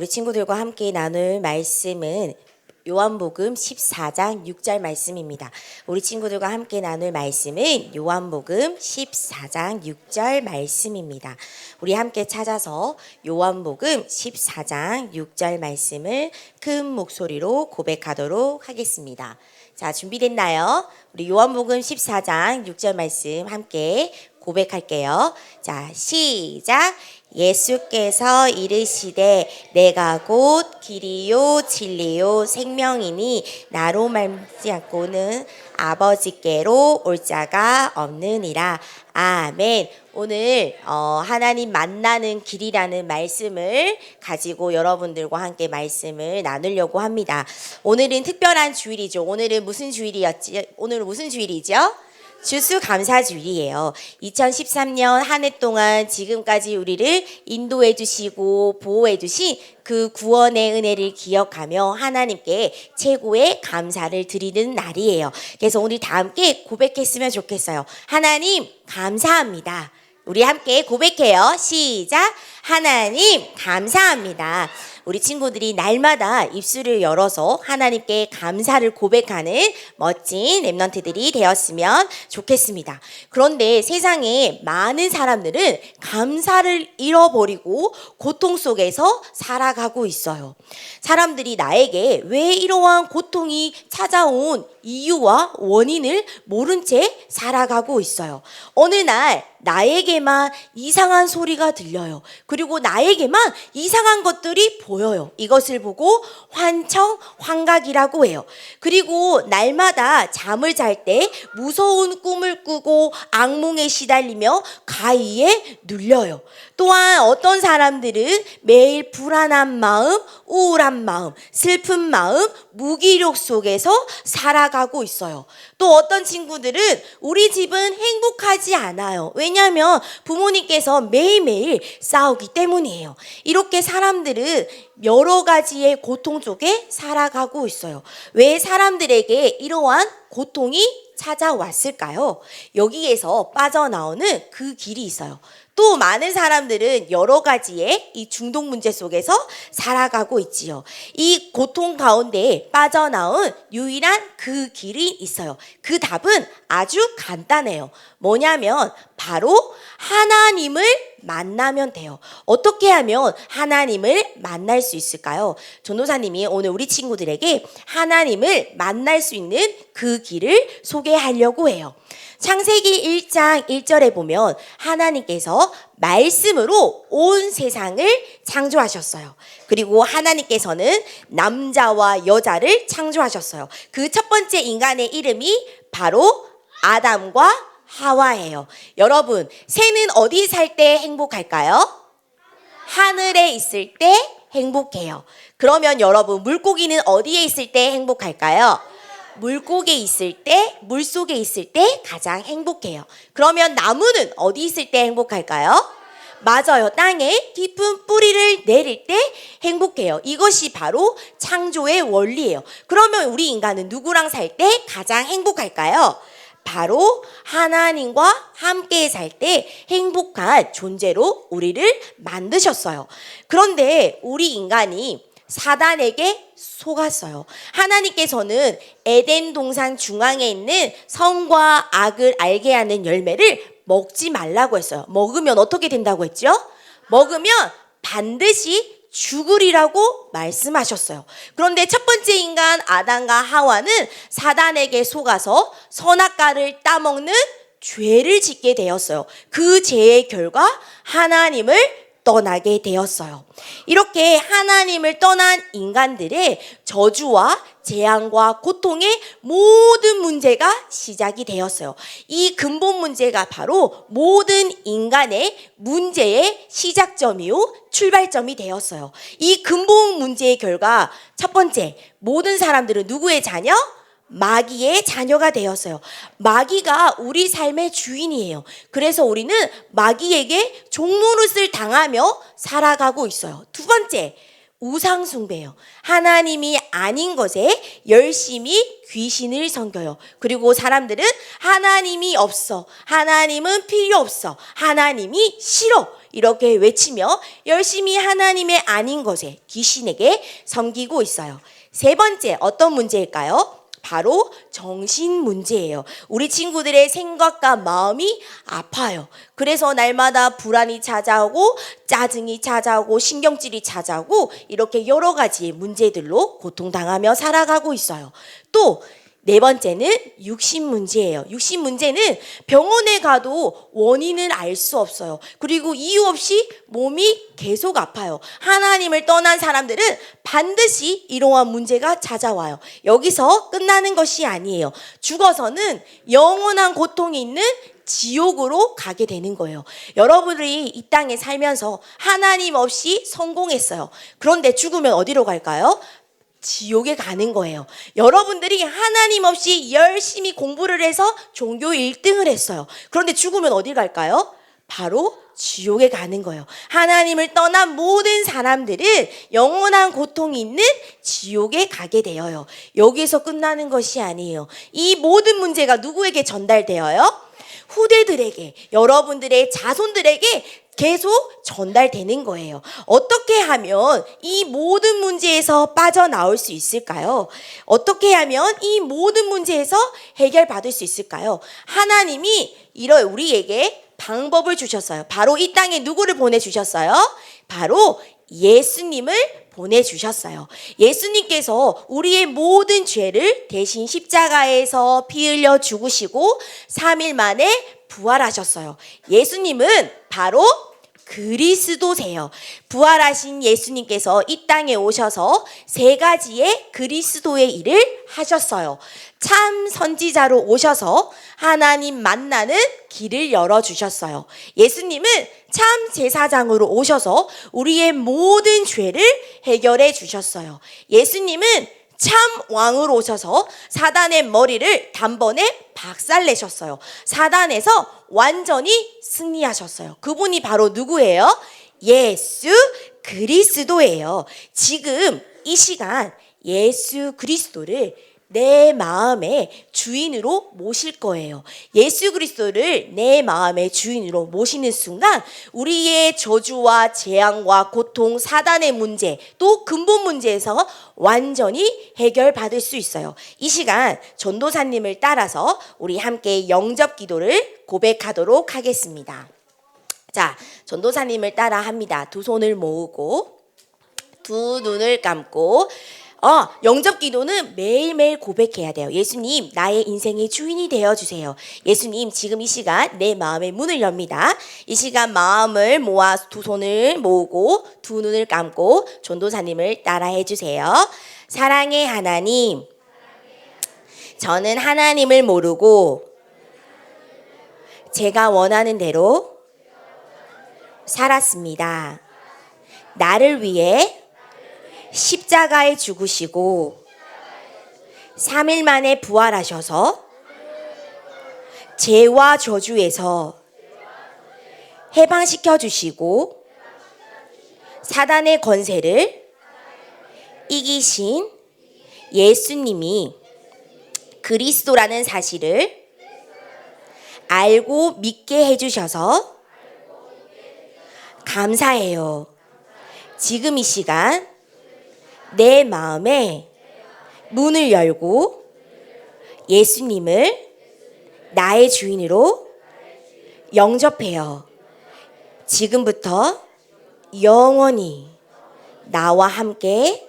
우리 친구들과 함께 나눌 말씀은 요한복음 14장 6절 말씀입니다. 우리 친구들과 함께 나눌 말씀은 요한복음 14장 6절 말씀입니다. 우리 함께 찾아서 요한복음 14장 6절 말씀을 큰 목소리로 고백하도록 하겠습니다. 자, 준비됐나요? 우리 요한복음 14장 6절 말씀 함께 고백할게요. 자, 시작. 예수께서 이르시되 내가 곧 길이요 진리요 생명이니 나로 말지 않고는 아버지께로 올 자가 없느니라. 아멘. 오늘 하나님 만나는 길이라는 말씀을 가지고 여러분들과 함께 말씀을 나누려고 합니다. 오늘은 특별한 주일이죠. 오늘은 무슨 주일이었지? 오늘은 무슨 주일이죠? 추수감사주일이에요. 2013년 한 해 동안 지금까지 우리를 인도해 주시고 보호해 주신 그 구원의 은혜를 기억하며 하나님께 최고의 감사를 드리는 날이에요. 그래서 오늘 다 함께 고백했으면 좋겠어요. 하나님 감사합니다. 우리 함께 고백해요. 시작. 하나님 감사합니다. 우리 친구들이 날마다 입술을 열어서 하나님께 감사를 고백하는 멋진 랩런트들이 되었으면 좋겠습니다. 그런데 세상에 많은 사람들은 감사를 잃어버리고 고통 속에서 살아가고 있어요. 사람들이 나에게 왜 이러한 고통이 찾아온 이유와 원인을 모른 채 살아가고 있어요. 어느 날 나에게만 이상한 소리가 들려요. 그리고 나에게만 이상한 것들이 보여요. 이것을 보고 환청환각이라고 해요. 그리고 날마다 잠을 잘 때 무서운 꿈을 꾸고 악몽에 시달리며 가위에 눌려요. 또한 어떤 사람들은 매일 불안한 마음, 우울한 마음, 슬픈 마음, 무기력 속에서 살아가고 있어요. 또 어떤 친구들은 우리 집은 행복하지 않아요. 왜냐하면 부모님께서 매일매일 싸우기 때문이에요. 이렇게 사람들은 여러 가지의 고통 속에 살아가고 있어요. 왜 사람들에게 이러한 고통이 찾아왔을까요? 여기에서 빠져나오는 그 길이 있어요. 또 많은 사람들은 여러 가지의 이 중독 문제 속에서 살아가고 있지요. 이 고통 가운데 빠져나온 유일한 그 길이 있어요. 그 답은 아주 간단해요. 뭐냐면 바로 하나님을 만나면 돼요. 어떻게 하면 하나님을 만날 수 있을까요? 전도사님이 오늘 우리 친구들에게 하나님을 만날 수 있는 그 길을 소개하려고 해요. 창세기 1장 1절에 보면 하나님께서 말씀으로 온 세상을 창조하셨어요. 그리고 하나님께서는 남자와 여자를 창조하셨어요. 그 첫 번째 인간의 이름이 바로 아담과 하와예요. 여러분, 새는 어디 살 때 행복할까요? 하늘에 있을 때 행복해요. 그러면 여러분, 물고기는 어디에 있을 때 행복할까요? 물고기에 있을 때, 물속에 있을 때 가장 행복해요. 그러면 나무는 어디 있을 때 행복할까요? 맞아요. 땅에 깊은 뿌리를 내릴 때 행복해요. 이것이 바로 창조의 원리예요. 그러면 우리 인간은 누구랑 살 때 가장 행복할까요? 바로 하나님과 함께 살 때 행복한 존재로 우리를 만드셨어요. 그런데 우리 인간이 사단에게 속았어요. 하나님께서는 에덴 동산 중앙에 있는 선과 악을 알게 하는 열매를 먹지 말라고 했어요. 먹으면 어떻게 된다고 했죠? 먹으면 반드시 죽으리라고 말씀하셨어요. 그런데 첫 번째 인간 아담과 하와는 사단에게 속아서 선악과를 따먹는 죄를 짓게 되었어요. 그 죄의 결과 하나님을 떠나게 되었어요. 이렇게 하나님을 떠난 인간들의 저주와 재앙과 고통의 모든 문제가 시작이 되었어요. 이 근본 문제가 바로 모든 인간의 문제의 시작점이요 출발점이 되었어요. 이 근본 문제의 결과 첫 번째, 모든 사람들은 누구의 자녀? 마귀의 자녀가 되었어요. 마귀가 우리 삶의 주인이에요. 그래서 우리는 마귀에게 종노릇을 당하며 살아가고 있어요. 두 번째, 우상숭배요. 하나님이 아닌 것에 열심히 귀신을 섬겨요. 그리고 사람들은 하나님이 없어, 하나님은 필요 없어, 하나님이 싫어 이렇게 외치며 열심히 하나님의 아닌 것에 귀신에게 섬기고 있어요. 세 번째, 어떤 문제일까요? 바로 정신 문제예요. 우리 친구들의 생각과 마음이 아파요. 그래서 날마다 불안이 찾아오고 짜증이 찾아오고 신경질이 찾아오고 이렇게 여러 가지 문제들로 고통당하며 살아가고 있어요. 또 네 번째는 육신 문제예요. 육신 문제는 병원에 가도 원인을 알 수 없어요. 그리고 이유 없이 몸이 계속 아파요. 하나님을 떠난 사람들은 반드시 이러한 문제가 찾아와요. 여기서 끝나는 것이 아니에요. 죽어서는 영원한 고통이 있는 지옥으로 가게 되는 거예요. 여러분들이 이 땅에 살면서 하나님 없이 성공했어요. 그런데 죽으면 어디로 갈까요? 지옥에 가는 거예요. 여러분들이 하나님 없이 열심히 공부를 해서 종교 1등을 했어요. 그런데 죽으면 어디 갈까요? 바로 지옥에 가는 거예요. 하나님을 떠난 모든 사람들은 영원한 고통이 있는 지옥에 가게 되어요. 여기서 끝나는 것이 아니에요. 이 모든 문제가 누구에게 전달되어요? 후대들에게, 여러분들의 자손들에게 계속 전달되는 거예요. 어떻게 하면 이 모든 문제에서 빠져나올 수 있을까요? 어떻게 하면 이 모든 문제에서 해결받을 수 있을까요? 하나님이 우리에게 방법을 주셨어요. 바로 이 땅에 누구를 보내주셨어요? 바로 예수님을 보내주셨어요. 예수님께서 우리의 모든 죄를 대신 십자가에서 피 흘려 죽으시고 3일 만에 부활하셨어요. 예수님은 바로 그리스도세요. 부활하신 예수님께서 이 땅에 오셔서 세 가지의 그리스도의 일을 하셨어요. 참 선지자로 오셔서 하나님 만나는 길을 열어주셨어요. 예수님은 참 제사장으로 오셔서 우리의 모든 죄를 해결해 주셨어요. 예수님은 참 왕으로 오셔서 사단의 머리를 단번에 박살내셨어요. 사단에서 완전히 승리하셨어요. 그분이 바로 누구예요? 예수 그리스도예요. 지금 이 시간 예수 그리스도를 내 마음의 주인으로 모실 거예요. 예수 그리스도를 내 마음의 주인으로 모시는 순간 우리의 저주와 재앙과 고통, 사단의 문제, 또 근본 문제에서 완전히 해결받을 수 있어요. 이 시간 전도사님을 따라서 우리 함께 영접 기도를 고백하도록 하겠습니다. 자, 전도사님을 따라 합니다. 두 손을 모으고 두 눈을 감고 영접 기도는 매일매일 고백해야 돼요. 예수님, 나의 인생의 주인이 되어주세요. 예수님, 지금 이 시간 내 마음의 문을 엽니다. 이 시간 마음을 모아 두 손을 모으고 두 눈을 감고 전도사님을 따라해 주세요. 사랑의 하나님, 저는 하나님을 모르고 제가 원하는 대로 살았습니다. 나를 위해 십자가에 죽으시고 3일 만에 부활하셔서 죄와 저주에서 해방시켜 주시고 사단의 권세를 이기신 예수님이 그리스도라는 사실을 알고 믿게 해주셔서 감사해요. 지금 이 시간 내 마음에 문을 열고 예수님을 나의 주인으로 영접해요. 지금부터 영원히 나와 함께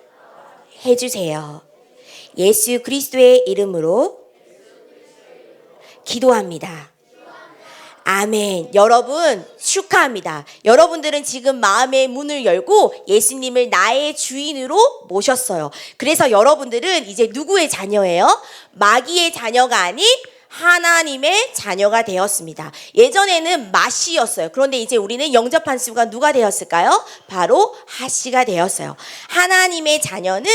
해주세요. 예수 그리스도의 이름으로 기도합니다. 아멘. 여러분 축하합니다. 여러분들은 지금 마음의 문을 열고 예수님을 나의 주인으로 모셨어요. 그래서 여러분들은 이제 누구의 자녀예요? 마귀의 자녀가 아닌 하나님의 자녀가 되었습니다. 예전에는 마씨였어요. 그런데 이제 우리는 영접한 수가 누가 되었을까요? 바로 하씨가 되었어요. 하나님의 자녀는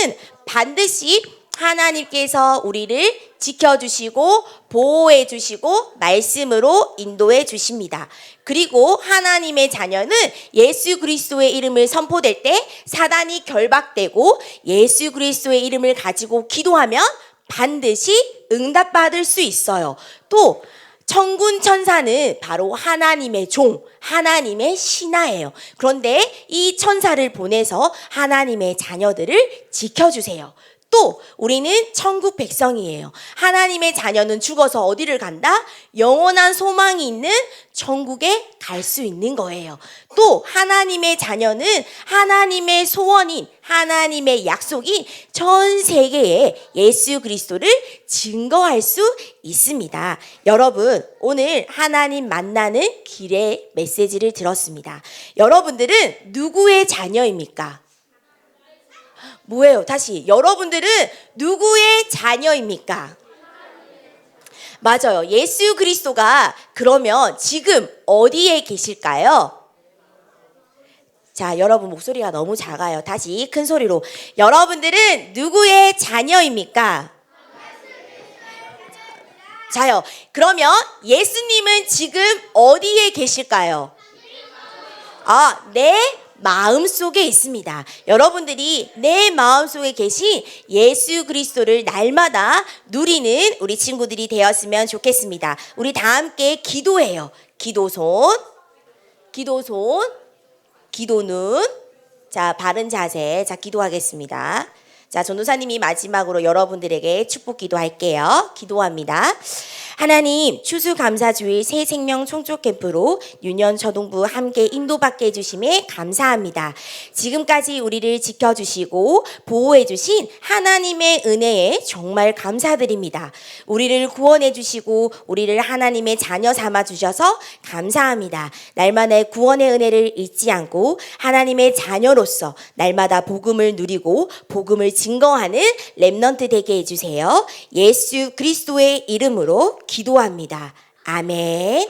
반드시 하나님께서 우리를 지켜주시고 보호해 주시고 말씀으로 인도해 주십니다. 그리고 하나님의 자녀는 예수 그리스도의 이름을 선포될 때 사단이 결박되고 예수 그리스도의 이름을 가지고 기도하면 반드시 응답받을 수 있어요. 또 천군 천사는 바로 하나님의 종, 하나님의 신하예요. 그런데 이 천사를 보내서 하나님의 자녀들을 지켜주세요. 또 우리는 천국 백성이에요. 하나님의 자녀는 죽어서 어디를 간다? 영원한 소망이 있는 천국에 갈 수 있는 거예요. 또 하나님의 자녀는 하나님의 소원인 하나님의 약속인 전 세계에 예수 그리스도를 증거할 수 있습니다. 여러분, 오늘 하나님 만나는 길의 메시지를 들었습니다. 여러분들은 누구의 자녀입니까? 뭐예요? 다시. 여러분들은 누구의 자녀입니까? 맞아요. 예수 그리스도가 그러면 지금 어디에 계실까요? 자, 여러분 목소리가 너무 작아요. 다시 큰 소리로. 여러분들은 누구의 자녀입니까? 자요. 그러면 예수님은 지금 어디에 계실까요? 내 마음속에 있습니다. 여러분들이 내 마음속에 계신 예수 그리스도를 날마다 누리는 우리 친구들이 되었으면 좋겠습니다. 우리 다 함께 기도해요. 기도손, 기도손, 기도눈. 자, 바른 자세. 자, 기도하겠습니다. 자, 전도사님이 마지막으로 여러분들에게 축복 기도할게요. 기도합니다. 하나님, 추수감사주일 새생명 총족 캠프로 유년 초등부 함께 인도받게 해주심에 감사합니다. 지금까지 우리를 지켜주시고 보호해주신 하나님의 은혜에 정말 감사드립니다. 우리를 구원해주시고 우리를 하나님의 자녀 삼아주셔서 감사합니다. 날마다 구원의 은혜를 잊지 않고 하나님의 자녀로서 날마다 복음을 누리고 복음을 증거하는 렘넌트 되게 해주세요. 예수 그리스도의 이름으로 기도합니다. 아멘.